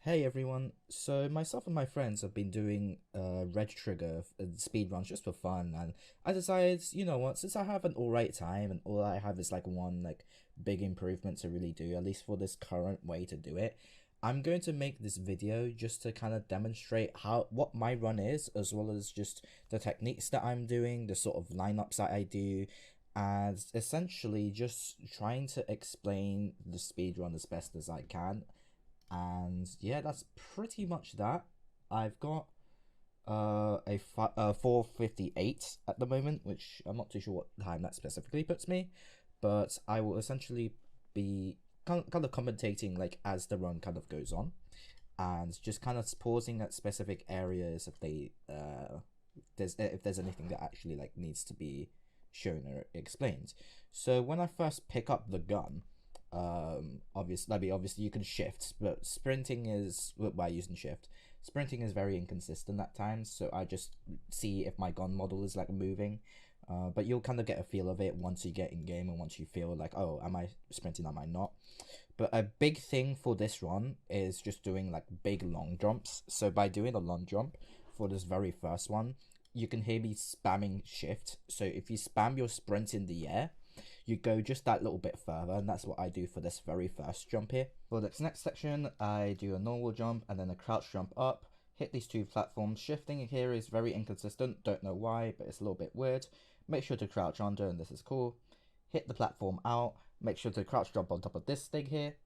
Hey everyone, so myself and my friends have been doing red trigger speed runs just for fun, and I decided, you know what, since I have an alright time and all I have is like one big improvement to really do, at least for this current way to do it, I'm going to make this video just to kind of demonstrate what my run is, as well as just the techniques that I'm doing, the sort of lineups that I do, and essentially just trying to explain the speed run as best as I can. And yeah, that's pretty much that. I've got 4:58 at the moment, which I'm not too sure what time that specifically puts me, but I will essentially be kind of commentating like as the run kind of goes on, and just kind of pausing at specific areas if there's anything that actually like needs to be shown or explained. So when I first pick up the gun, obviously you can shift, but sprinting is by using shift. Sprinting is very inconsistent at times, so I just see if my gun model is like moving. But you'll kind of get a feel of it once you get in game and once you feel like, oh, am I sprinting, am I not? But a big thing for this run is just doing like big long jumps. So by doing a long jump for this very first one, you can hear me spamming shift. So if you spam your sprint in the air, you go just that little bit further, and that's what I do for this very first jump here. For this next section, I do a normal jump and then a crouch jump up, hit these two platforms. Shifting here is very inconsistent, don't know why, but it's a little bit weird. Make sure to crouch under, and this is cool. Hit the platform out, make sure to crouch jump on top of this thing here,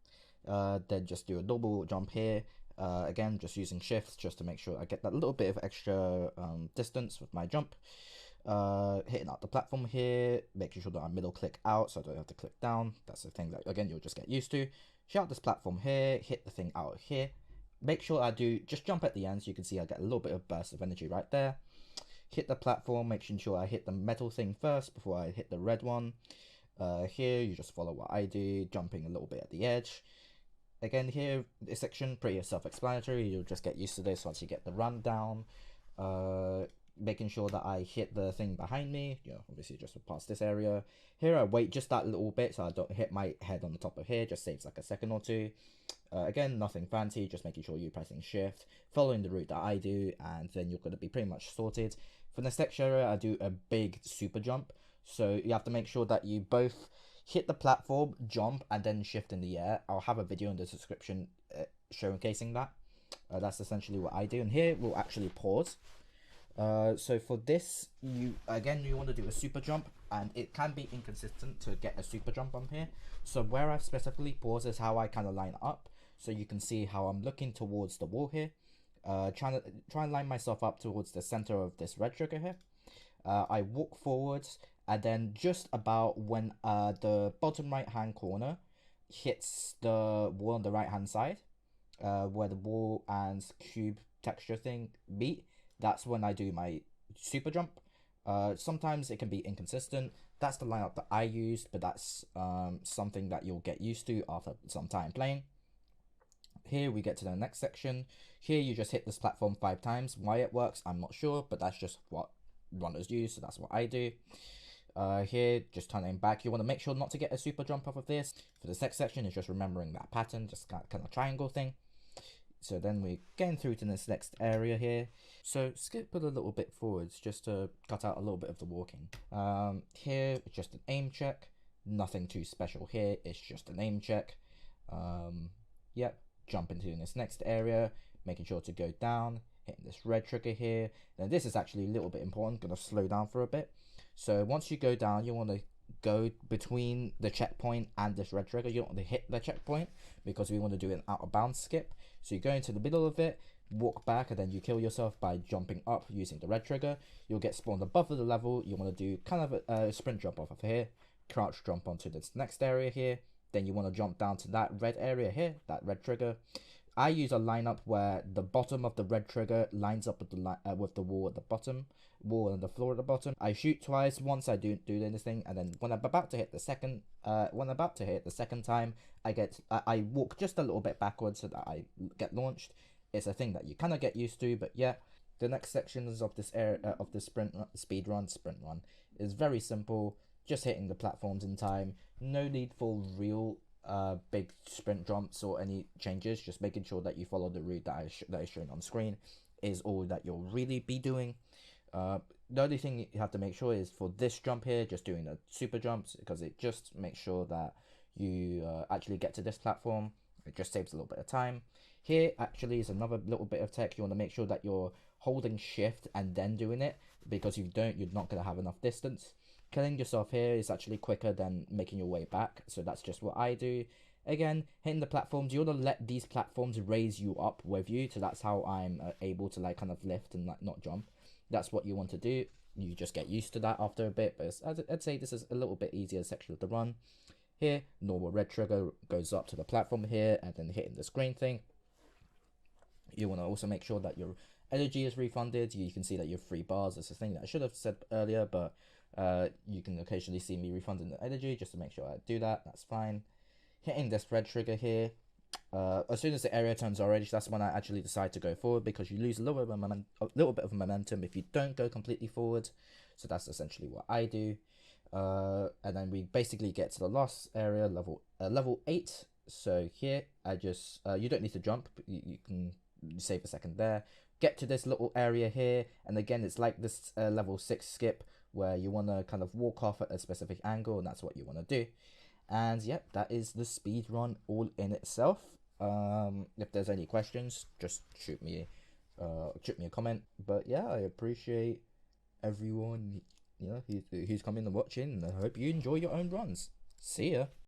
then just do a normal jump here. Again, just using shifts just to make sure I get that little bit of extra distance with my jump. Hitting out the platform here, making sure that I middle click out so I don't have to click down. That's the thing that again you'll just get used to. Shout this platform here, hit the thing out here. Make sure I do just jump at the end so you can see I get a little bit of burst of energy right there. Hit the platform, making sure I hit the metal thing first before I hit the red one. Here you just follow what I do, jumping a little bit at the edge. Again here, this section pretty self-explanatory. You'll just get used to this once you get the run down. Making sure that I hit the thing behind me, obviously just past this area. Here I wait just that little bit so I don't hit my head on the top of here, just saves like a second or two. Again, nothing fancy, just making sure you're pressing shift, following the route that I do, and then you're going to be pretty much sorted. For the next area, I do a big super jump, so you have to make sure that you both hit the platform, jump, and then shift in the air. I'll have a video in the description showcasing that. That's essentially what I do, and here we'll actually pause. So for this, you want to do a super jump, and it can be inconsistent to get a super jump on here. So where I've specifically paused is how I kind of line up, so you can see how I'm looking towards the wall here. Try and line myself up towards the center of this red trigger here. I walk forwards, and then just about when the bottom right hand corner hits the wall on the right hand side, where the wall and cube texture thing meet, that's when I do my super jump. Sometimes it can be inconsistent. That's the lineup that I used, but that's something that you'll get used to after some time playing. Here we get to the next section. Here you just hit this platform 5 times. Why it works, I'm not sure, but that's just what runners use, so that's what I do. Here, just turning back, you want to make sure not to get a super jump off of this. For this next section, is just remembering that pattern, just kind of triangle thing. So then we're getting through to this next area here. So skip it a little bit forwards just to cut out a little bit of the walking. Here, just an aim check. Nothing too special here, it's just an aim check. Yep, jump into this next area, making sure to go down, hitting this red trigger here. Now this is actually a little bit important, gonna slow down for a bit. So once you go down, you want to go between the checkpoint and this red trigger. You don't want to hit the checkpoint because we want to do an out of bounds skip. So you go into the middle of it, walk back, and then you kill yourself by jumping up using the red trigger. You'll get spawned above the level. You want to do kind of a sprint jump off of here, crouch jump onto this next area here. Then you want to jump down to that red area here, that red trigger. I use a lineup where the bottom of the red trigger lines up with the wall at the bottom, wall and the floor at the bottom. I shoot twice. Once I do this thing, and then when I'm about to hit the second, time, I walk just a little bit backwards so that I get launched. It's a thing that you kind of get used to, but yeah. The next sections of this area of the sprint run is very simple. Just hitting the platforms in time. No need for real big sprint jumps or any changes, just making sure that you follow the route that is shown on screen is all that you'll really be doing. The only thing you have to make sure is for this jump here, just doing the super jumps, because it just makes sure that you actually get to this platform. It just saves a little bit of time. Here actually is another little bit of tech. You want to make sure that you're holding shift and then doing it, because if you don't, you're not going to have enough distance. Killing yourself here is actually quicker than making your way back, so that's just what I do. Again, hitting the platforms, you want to let these platforms raise you up with you, so that's how I'm able to like kind of lift and like not jump. That's what you want to do. You just get used to that after a bit, but I'd say this is a little bit easier section of the run. Here, normal red trigger goes up to the platform here, and then hitting this green thing. You want to also make sure that your energy is refunded. You can see that you have 3 bars. That's a thing that I should have said earlier, but you can occasionally see me refunding the energy just to make sure I do that. That's fine. Hitting this red trigger here. As soon as the area turns orange, that's when I actually decide to go forward, because you lose a little bit of momentum if you don't go completely forward. So that's essentially what I do. And then we basically get to the last area, level 8. So here I just you don't need to jump. You can save a second there. Get to this little area here, and again it's like this level 6 skip where you want to kind of walk off at a specific angle, and that's what you want to do. And yep, that is the speed run all in itself. If there's any questions, just shoot me a comment. But yeah, I appreciate everyone, who's coming and watching, and I hope you enjoy your own runs. See ya.